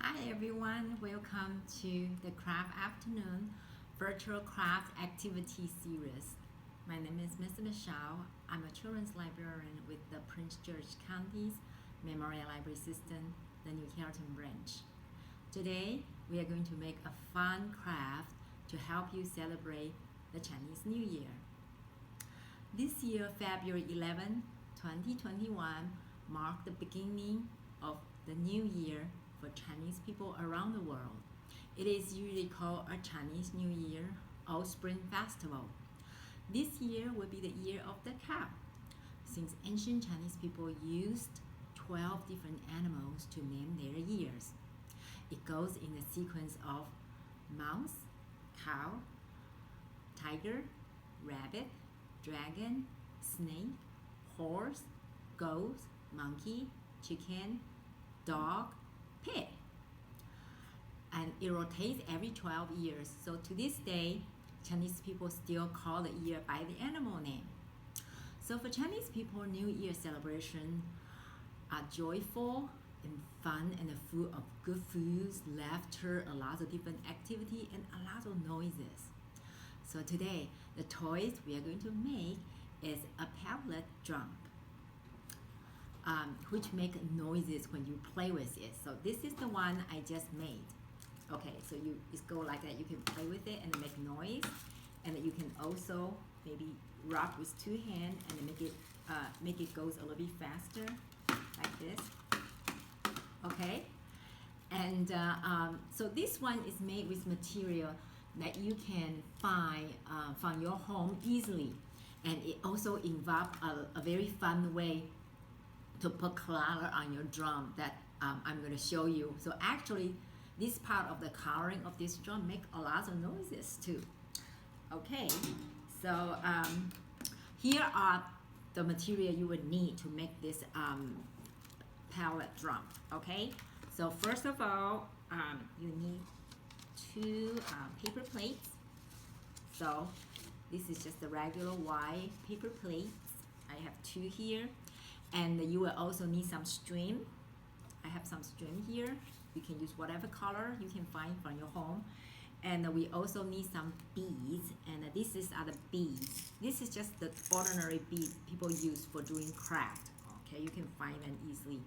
Hi everyone, welcome to the Craft Afternoon Virtual Craft Activity Series. My name is Ms. Michelle. I'm a children's librarian with the Prince George County's Memorial Library System, the New Carrollton branch. Today, we are going to make a fun craft to help you celebrate the Chinese New Year. This year, February 11, 2021, marked the beginning of the new year for Chinese people around the world. It is usually called a Chinese New Year or Spring Festival. This year will be the year of the cow, since ancient Chinese people used 12 different animals to name their years. It goes in the sequence of mouse, cow, tiger, rabbit, dragon, snake, horse, goat, monkey, chicken, dog, pig. And it rotates every 12 years. So to this day, Chinese people still call the year by the animal name. So for Chinese people, New Year celebration are joyful and fun and full of good foods, laughter, a lot of different activity, and a lot of noises. So today, the toys we are going to make is a pellet drum, which make noises when you play with it. So this is the one I just made. Okay, so you just go like that. You can play with it and make noise, and you can also maybe rock with two hands and make it goes a little bit faster, like this. Okay, and so this one is made with material that you can find from your home easily, and it also involves a very fun way to put color on your drum that I'm going to show you. So actually, this part of the coloring of this drum make a lot of noises too. Okay, so here are the material you would need to make this pellet drum. Okay, so first of all, you need two paper plates. So this is just the regular white paper plates. I have two here. And you will also need some string. I have some string here. You can use whatever color you can find from your home. And we also need some beads. And this are the beads. This is just the ordinary beads people use for doing craft. Okay, you can find them easily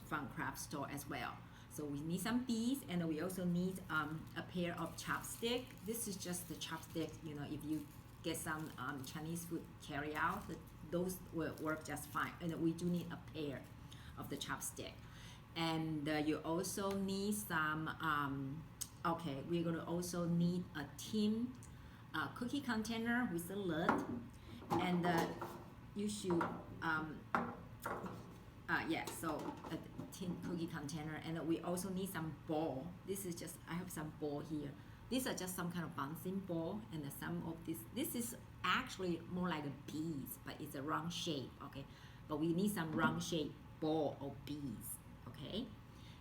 from craft store as well. So we need some beads, and we also need a pair of chopsticks. This is just the chopstick. You know, if you get some Chinese food carry out, those will work just fine. And we do need a pair of the chopstick. And you also need some, okay, we're going to also need a tin cookie container with a lid. And you should, so a tin cookie container. And we also need some ball. This is just, I have some ball here. These are just some kind of bouncing ball, and some of this is actually more like a beads, but it's a round shape, okay? But we need some round shape ball or beads, okay?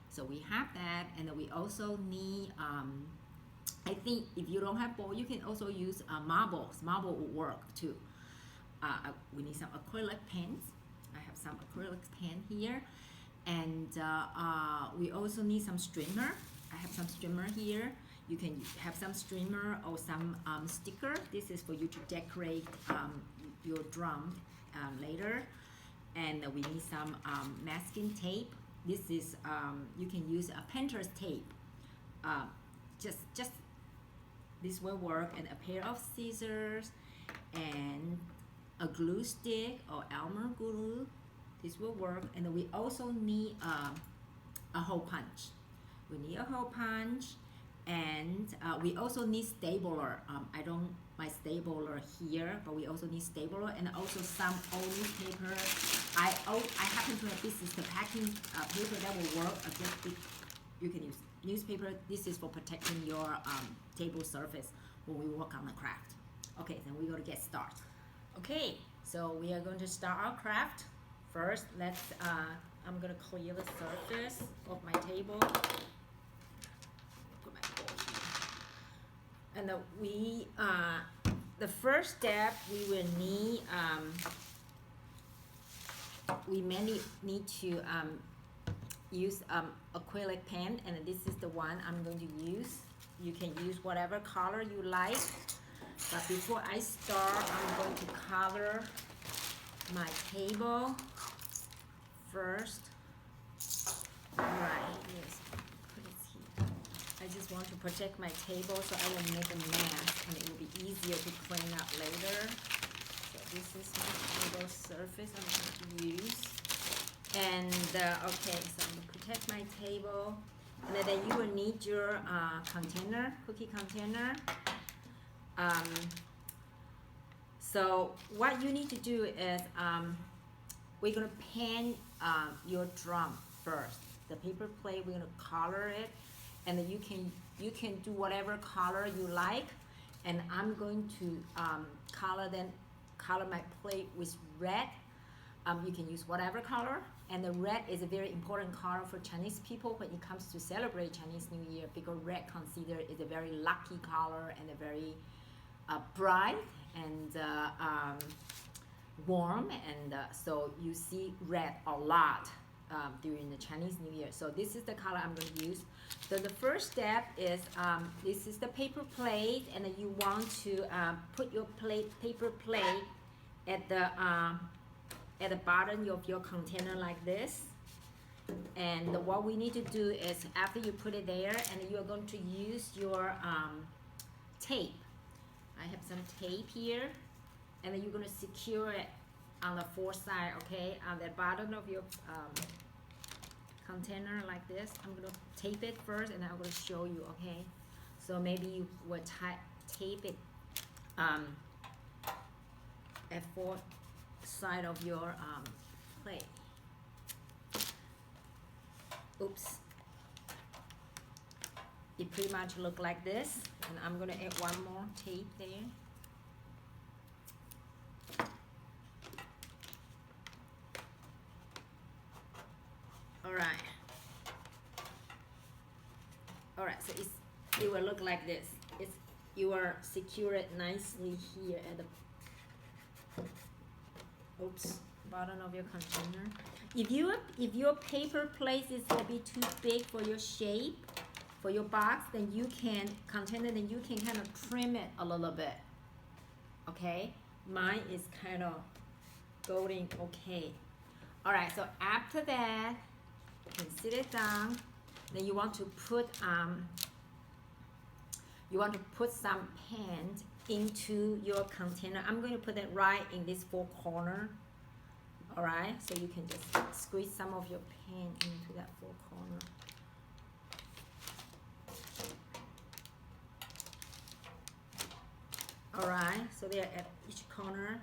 So we have that, and we also need, I think if you don't have ball, you can also use marbles. Marble will work too. We need some acrylic paints. I have some acrylic paint here, and we also need some streamer. I have some streamer here. You can have some streamer or some sticker. This is for you to decorate your drum later. And we need some masking tape. This is, you can use a painter's tape. Just this will work. And a pair of scissors and a glue stick or Elmer glue. This will work. And we also need a hole punch. We need a hole punch. And we also need stapler. I don't my stapler here, but we also need stapler, and also some old newspaper. I happen to have this is the packing paper that will work. You can use newspaper. This is for protecting your table surface when we work on the craft. Okay, then we're going to get started. Okay, so we are going to start our craft. First, let's. I'm going to clear the surface of my table. And the first step we will need, we mainly need to use acrylic pen, and this is the one I'm going to use. You can use whatever color you like, but before I start, I'm going to color my table first. Alright, yes, put it here. I just want to protect my table so I won't make a mess, and it will be easier to clean up later. So this is my table surface I'm going to use. And okay, so I'm going to protect my table. And then you will need your container, cookie container. So what you need to do is we're going to pan your drum first. The paper plate, we're going to color it, and then you can do whatever color you like. And I'm going to color my plate with red. You can use whatever color, and the red is a very important color for Chinese people when it comes to celebrate Chinese New Year, because red considered is a very lucky color and a very bright and warm, and so you see red a lot during the Chinese New Year. So this is the color I'm going to use. So the first step is this is the paper plate, and then you want to put your paper plate at the bottom of your container like this. And what we need to do is, after you put it there, and you are going to use your tape. I have some tape here, and then you're going to secure it on the four sides, okay, on the bottom of your container like this. I'm going to tape it first, and I'm going to show you, okay. So maybe you will tape it at four side of your plate. Oops. It pretty much look like this, and I'm gonna add one more tape there. All right, so it will look like this. You are secure it nicely here at the bottom of your container. If your paper plate is will be too big for your shape, for your box, then you can kind of trim it a little bit. Okay, mine is kind of going okay. All right, so after that, you can sit it down. Then you want to put some paint into your container. I'm going to put it right in this four corner. All right, so you can just squeeze some of your paint into that four corner. All right, so there at each corner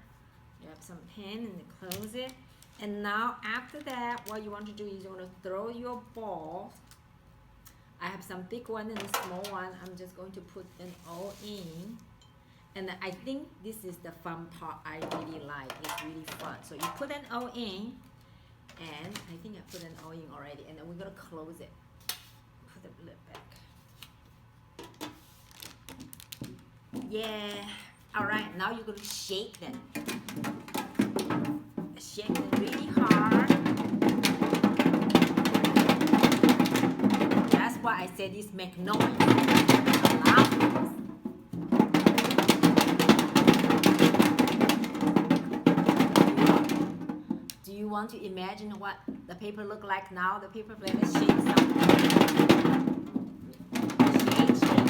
you have some paint, and you close it. And now after that, what you want to do is you want to throw your ball. I have some big one and a small one. I'm just going to put them all in. And I think this is the fun part I really like. It's really fun. So you put them all in, and I think I put them all in already. And then we're gonna close it. Put the lid back. Yeah. All right. Now you're gonna shake them. Shake them really hard. That's why I said this make noise. Loud noise. Want to imagine what the paper look like now? The paper plate is shake some. Shake.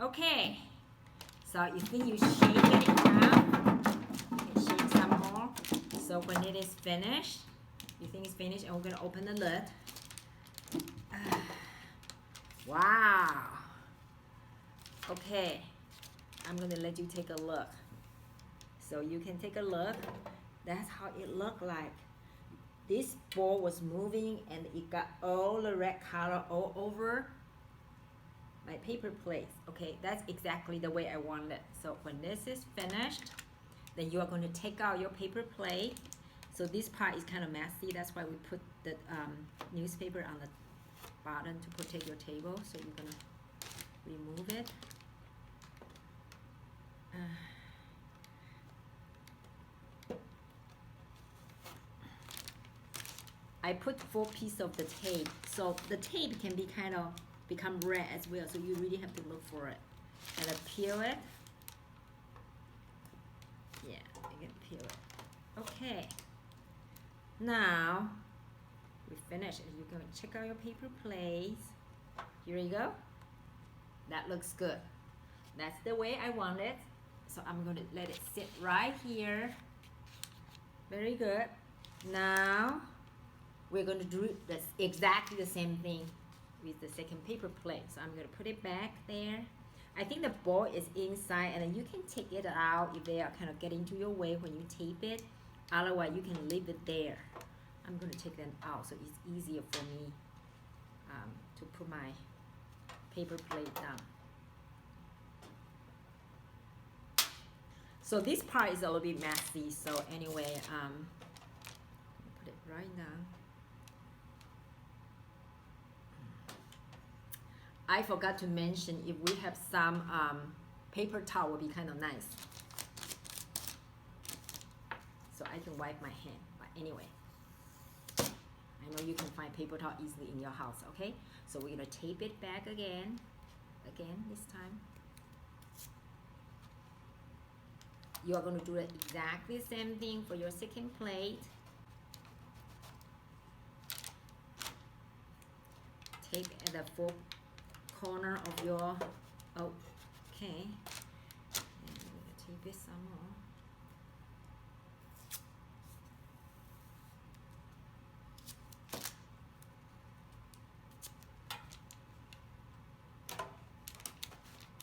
Okay. So you think you shake it enough? You can shake some more. So when it is finished, you think it's finished, and we're gonna open the lid. Wow. Okay. I'm gonna let you take a look. So you can take a look. That's how it looked like. This ball was moving, and it got all the red color all over my paper plate. Okay, that's exactly the way I want it. So when this is finished, then you are going to take out your paper plate. So this part is kind of messy. That's why we put the newspaper on the bottom to protect your table. So you're going to remove it. I put 4 pieces of the tape, so the tape can be kind of become red as well, so you really have to look for it. And I peel it. Yeah, you can peel it. Okay. Now we finished. You can check out your paper plates. Here you go. That looks good. That's the way I want it. So I'm going to let it sit right here. Very good. Now we're going to do this exactly the same thing with the second paper plate. So I'm going to put it back there. I think the ball is inside, and then you can take it out if they are kind of getting to your way when you tape it. Otherwise, you can leave it there. I'm going to take them out so it's easier for me to put my paper plate down. So this part is a little bit messy, so anyway, put it right now. I forgot to mention, if we have some paper towel, would be kind of nice. So I can wipe my hand, but anyway. I know you can find paper towel easily in your house, okay? So we're gonna tape it back again this time. You are going to do exactly the same thing for your second plate. Tape at the 4 corner of your, okay. And I'm going to tape it some more.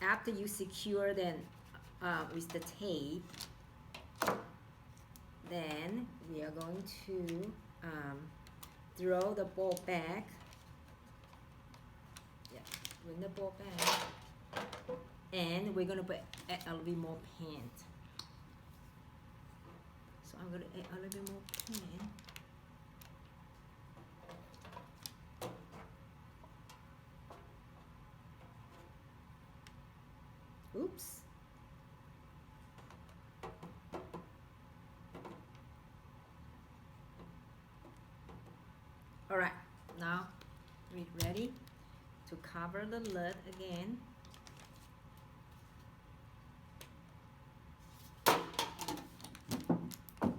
After you secure then with the tape, then we are going to throw the ball back. Yeah, bring the ball back, and we're going to add a little bit more paint. So I'm going to add a little bit more paint. Oops. All right, now we're ready to cover the lid again.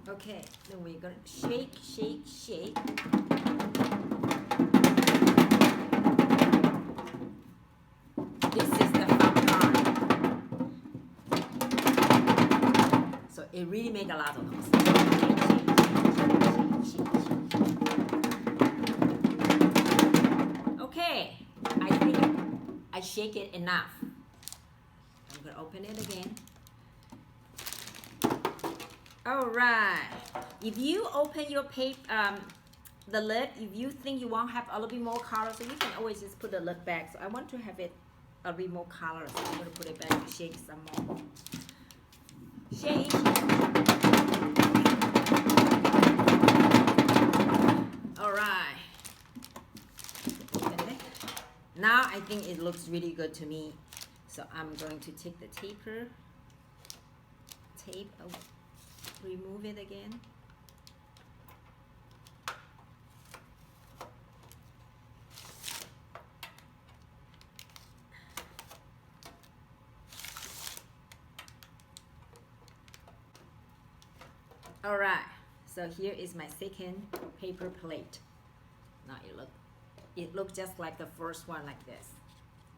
Okay, then we're gonna shake, shake, shake. This is the fun part. So it really makes a lot of noise. Shake, shake, shake, shake, shake. Okay, I think I shake it enough. I'm gonna open it again. All right. If you open your paper, the lid, if you think you want to have a little bit more color, so you can always just put the lid back. So I want to have it a bit more color, so I'm gonna put it back and shake some more. Shake. All right. Now I think it looks really good to me. So I'm going to take the tape, remove it again. All right, so here is my second paper plate. Now it looks just like the first one, like this.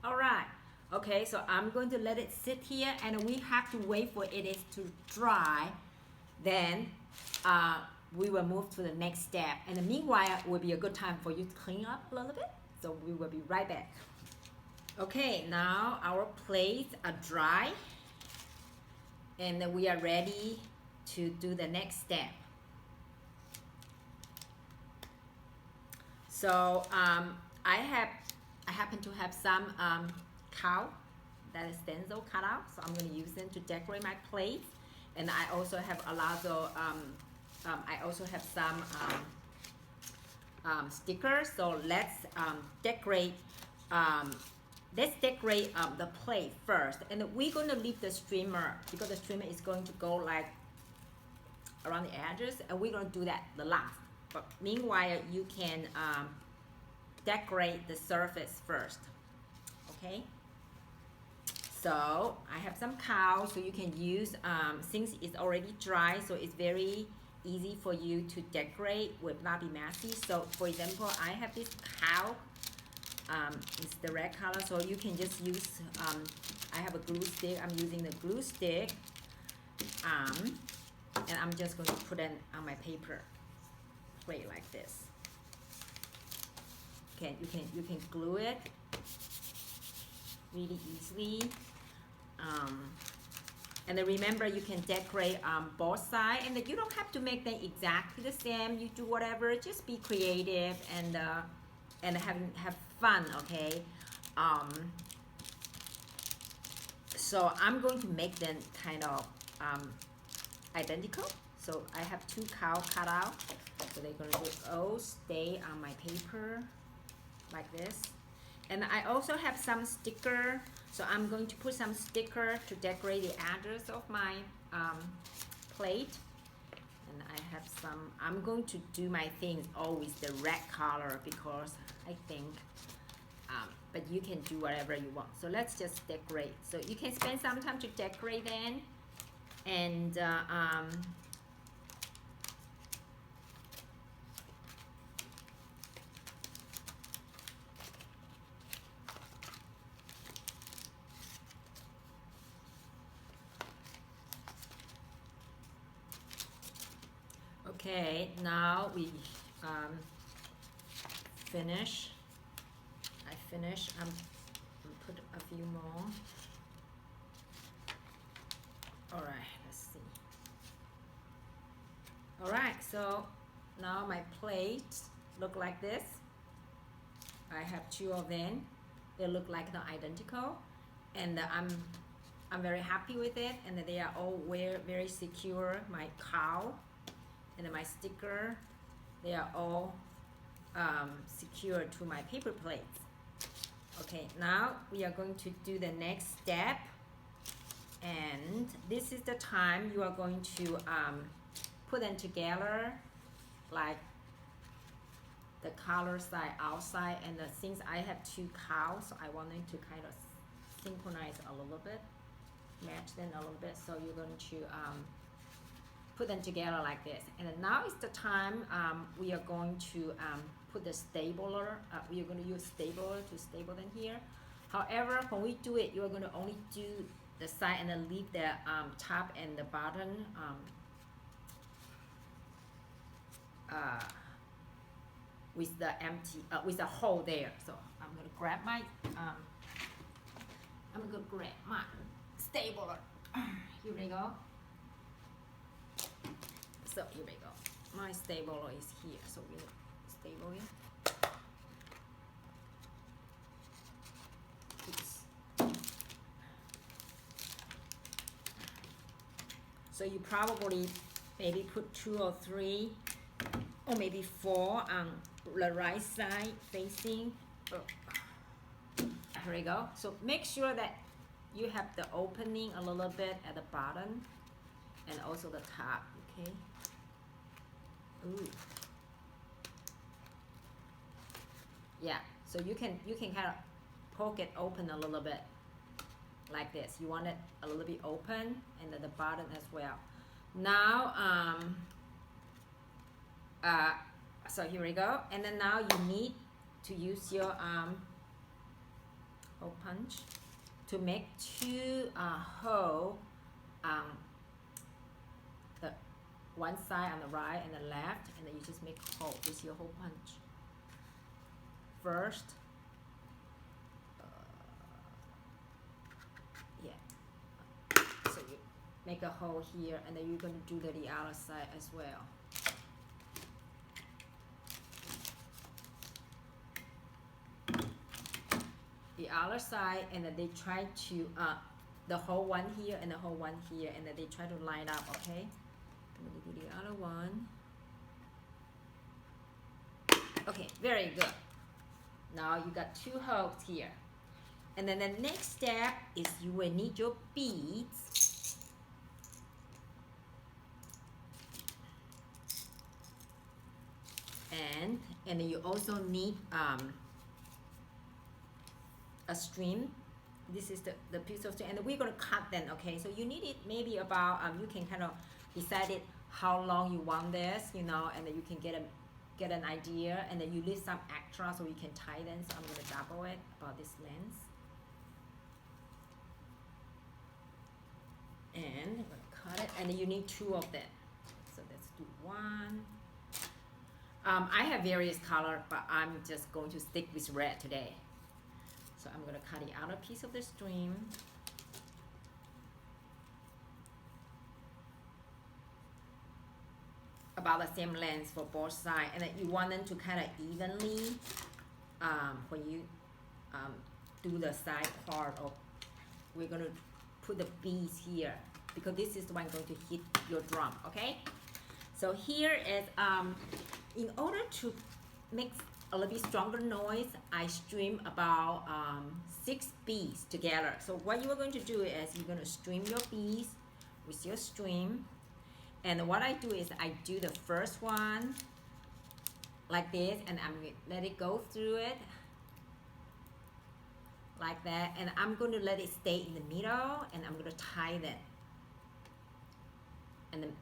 All right, okay, so I'm going to let it sit here, and we have to wait for it to dry. Then we will move to the next step, and meanwhile it will be a good time for you to clean up a little bit. So we will be right back. Okay, now our plates are dry, and we are ready to do the next step. So I happen to have some cow that is stencil cut out, so I'm going to use them to decorate my plates. And I also have a lot of I also have some stickers. So let's decorate. Let's decorate the plate first, and we're going to leave the streamer, because the streamer is going to go like around the edges, and we're going to do that the last. but meanwhile you can decorate the surface first. Okay, so I have some cow, so you can use since it's already dry, so it's very easy for you to decorate with not be messy. So for example, I have this cow, it's the red color, so you can just use I have a glue stick. I'm using the glue stick, and I'm just going to put it on my paper plate like this. Okay, you can glue it really easily, and then remember you can decorate both sides, and you don't have to make them exactly the same. You do whatever, just be creative and have fun. Okay, so I'm going to make them kind of identical. So I have two cows cut out, so they're going to all stay on my paper like this. And I also have some sticker, so I'm going to put some sticker to decorate the address of my plate. And I have some, I'm going to do my things always the red color because I think, but you can do whatever you want. So let's just decorate. So you can spend some time to decorate then. And okay, now we finish. I finish. I'm put a few more. All right, let's see. All right, so now my plates look like this. I have two of them. They look like they're identical, and I'm very happy with it. And they are all very secure. My cow and my sticker, they are all secured to my paper plates. Okay, now we are going to do the next step, and this is the time you are going to put them together, like the color side outside. And since I have two cows, so I want them to kind of synchronize a little bit, match them a little bit. So you're going to put them together like this. And then now is the time we are going to put the stapler. We are going to use stapler to staple them here. However, when we do it, you are going to only do the side and then leave the top and the bottom with the empty with the hole there. So I'm going to grab my stapler. Here we go. So here we go. My stapler is here. So we stable it. So you probably maybe put 2 or 3 or maybe 4 on the right side facing. Here we go. So make sure that you have the opening a little bit at the bottom and also the top. Okay. Ooh. Yeah. So you can kind of poke it open a little bit like this. You want it a little bit open, and at the bottom as well. Now, so here we go. And then now you need to use your hole punch to make 2 hole the one side on the right and the left, and then you just make a hole with your hole punch. First, so you make a hole here, and then you're going to do the other side as well. The other side, and then they try to the whole one here and the whole one here, and then they try to line up. Okay, I'm going to do the other one. Okay, very good. Now you got 2 holes here, and then the next step is you will need your beads. and you also need a string. This is the piece of string, and we're gonna cut then. Okay, so you need it maybe about you can kind of decide it how long you want this, you know, and then you can get an idea, and then you leave some extra so you can tighten. So I'm gonna double it about this length, and I'm gonna cut it, and then you need 2 of them. So let's do 1. I have various color, but I'm just going to stick with red today. So I'm going to cut the outer piece of the string. About the same length for both sides, and then you want them to kind of evenly when you do the side part of. We're going to put the beads here because this is the one going to hit your drum. Okay, so here is in order to make a little bit stronger noise, I string about 6 beads together. So what you are going to do is you're going to string your beads with your string, and what I do is I do the first one like this, and I'm going to let it go through it like that, and I'm going to let it stay in the middle, and I'm going to tighten, and then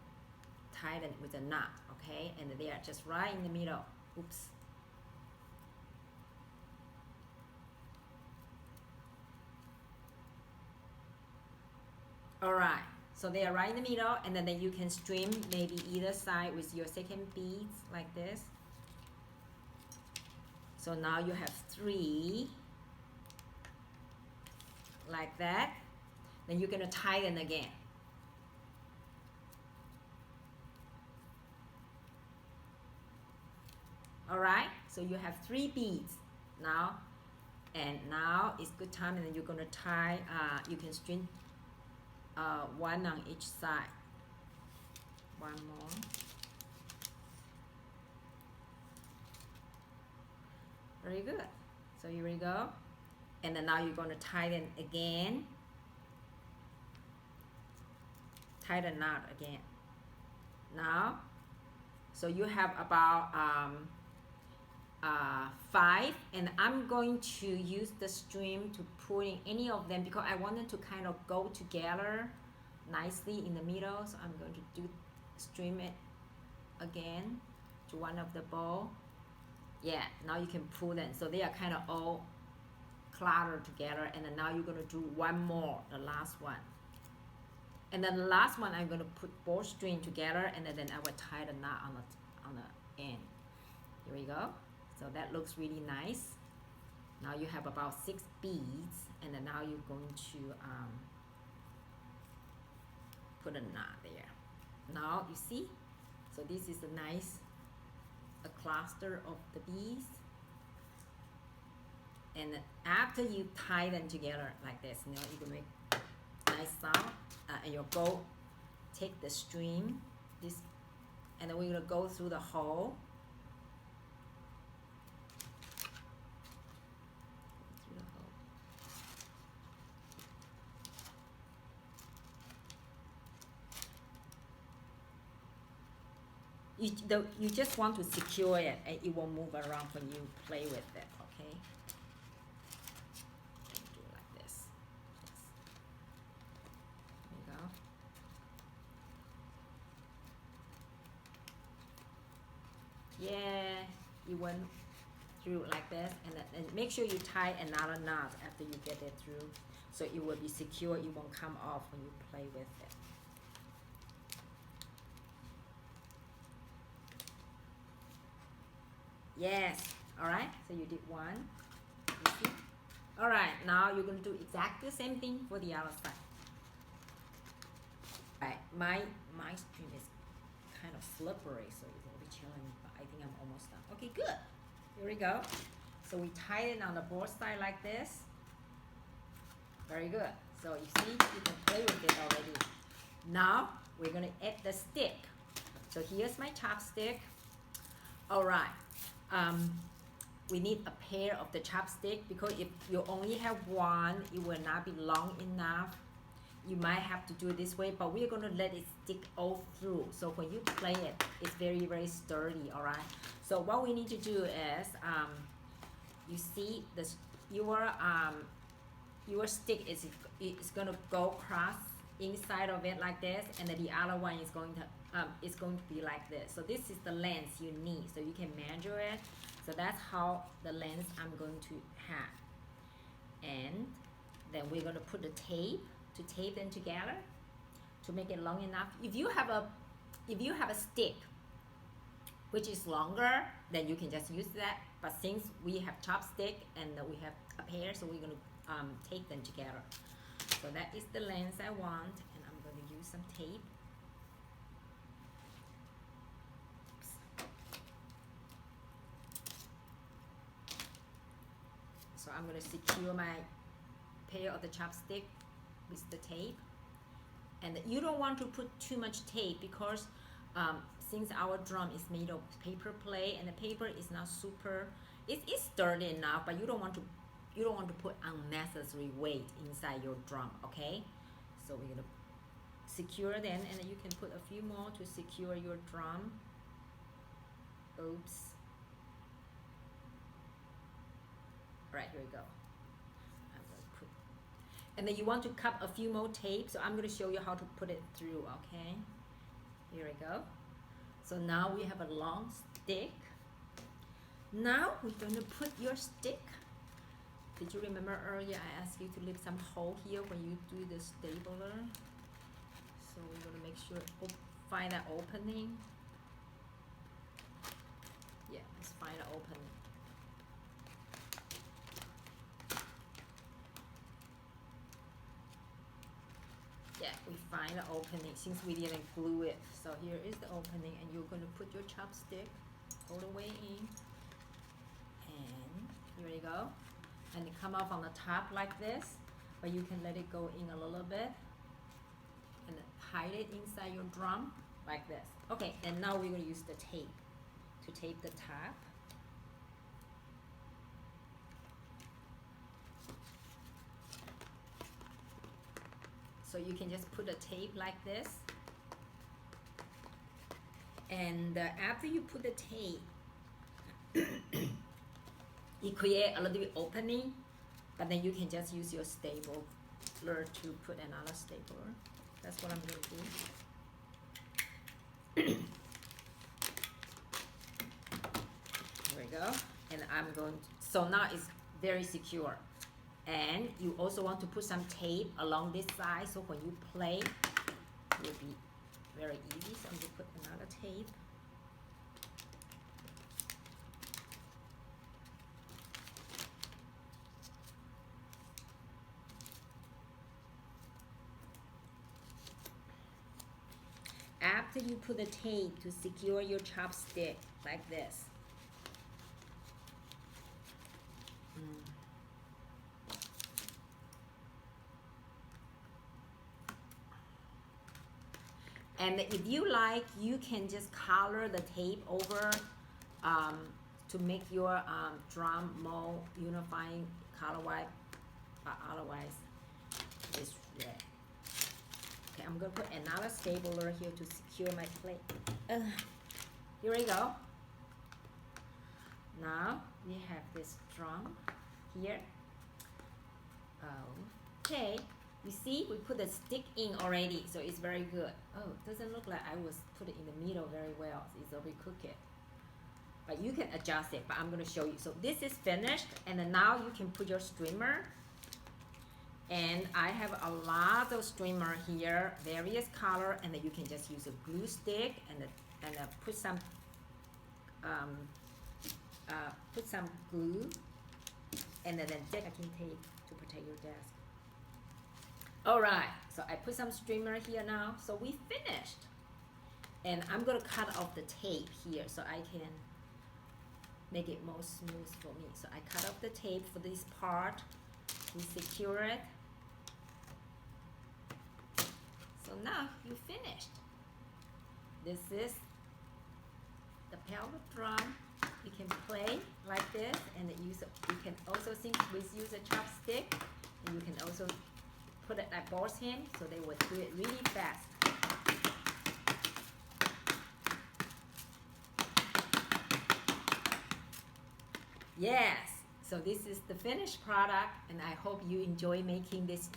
tighten with a knot. Okay, and they are just right in the middle. Oops. All right, so they are right in the middle, and then you can string maybe either side with your second beads like this. So now you have 3 like that. Then you're gonna tighten again. All right, so you have 3 beads now, and now it's good time, and then you're gonna tie. You can string 1 on each side. 1 more. Very good. So here we go, and then now you're gonna tighten again. Tighten knot again. Now, so you have about 5, and I'm going to use the string to pull in any of them because I want them to kind of go together nicely in the middle. So I'm going to string it again to one of the bow. Yeah, now you can pull them, so they are kind of all cluttered together, and then now you're going to do 1 more, the last one. And then the last one, I'm going to put both strings together, and then I will tie the knot on the end. Here we go. So that looks really nice. Now you have about 6 beads, and then now you're going to put a knot there. Now you see, so this is a cluster of the beads. And after you tie them together like this, now you can make nice sound. And you'll go take the string, this, and then we're gonna go through the hole. You just want to secure it, and it won't move around when you play with it. Okay. Do it like this. There you go. Yeah, you went through like this, and make sure you tie another knot after you get it through, so it will be secure. It won't come off when you play with it. Yes. All right. So you did 1. You see? All right. Now you're going to do exactly the same thing for the other side. All right. My string is kind of slippery, so it's a little bit challenging, but I think I'm almost done. Okay, good. Here we go. So we tie it on the both side like this. Very good. So you see, you can play with it already. Now we're going to add the stick. So here's my chopstick. All right. We need a pair of the chopstick, because if you only have one, it will not be long enough. you might have to do it this way, but we're going to let it stick all through. So when you play it, it's very, very sturdy, all right? So what we need to do is, you see this, your stick is going to go across inside of it like this, and then the other one is going to be like this. So this is the length you need, so you can measure it. So that's how the length I'm going to have. And then we're going to put the tape to tape them together to make it long enough. If you have a stick which is longer, then you can just use that. But since we have chopstick and we have a pair, so we're going to tape them together. So that is the length I want, and I'm going to use some tape. So I'm going to secure my pair of the chopstick with the tape. And you don't want to put too much tape because since our drum is made of paper plate and the paper is not super, it's sturdy enough, but you don't want to put unnecessary weight inside your drum, okay? So we're gonna secure them, and then you can put a few more to secure your drum. Oops. Right, here we go. I'm gonna put, and then you want to cut a few more tape, so I'm gonna show you how to put it through, okay? Here we go. So now we have a long stick. Now we're gonna put your stick. Did you remember earlier I asked you to leave some hole here when you do the stapler? So we're gonna make sure, find that opening. Yeah, let's find the opening. Yeah, we find the opening since we didn't glue it. So here is the opening, and you're gonna put your chopstick all the way in. And here you go. And it come off on the top like this, but you can let it go in a little bit and hide it inside your drum like this. Okay, and now we're going to use the tape to tape the top. So you can just put a tape like this, and after you put the tape, it creates a little bit opening, but then you can just use your stapler to put another stapler. That's what I'm going to do. There we go. And I'm going to, so now it's very secure. And you also want to put some tape along this side, so when you play, it will be very easy. So I'm going to put another tape. After you put the tape to secure your chopstick like this. And if you like, you can just color the tape over to make your drum more unifying color-wise, but otherwise it's red. Okay, I'm going to put another stapler here to secure my plate. Here we go. Now we have this drum here. Okay, you see we put the stick in already, so it's very good. Oh, it doesn't look like I was put it in the middle very well. It's a bit crooked. But you can adjust it, but I'm going to show you. So this is finished, and then now you can put your streamer. And I have a lot of streamer here, various color, and then you can just use a glue stick and put some glue, and then decking tape to protect your desk. All right, so I put some streamer here now. So we finished, and I'm gonna cut off the tape here so I can make it more smooth for me. So I cut off the tape for this part. We secure it. So now you finished. This is the pellet drum. You can play like this, and you can also use a chopstick, and you can also put it at both hands, so they will do it really fast. Yes, so this is the finished product, and I hope you enjoy making this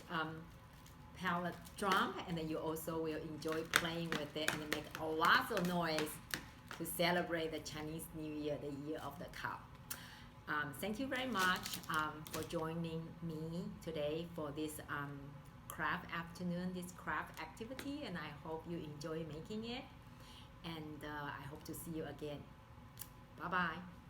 pellet drum, and then you also will enjoy playing with it and make a lot of noise to celebrate the Chinese New Year, the year of the cow. Thank you very much for joining me today for this craft afternoon, this craft activity, and I hope you enjoy making it, and I hope to see you again. Bye bye.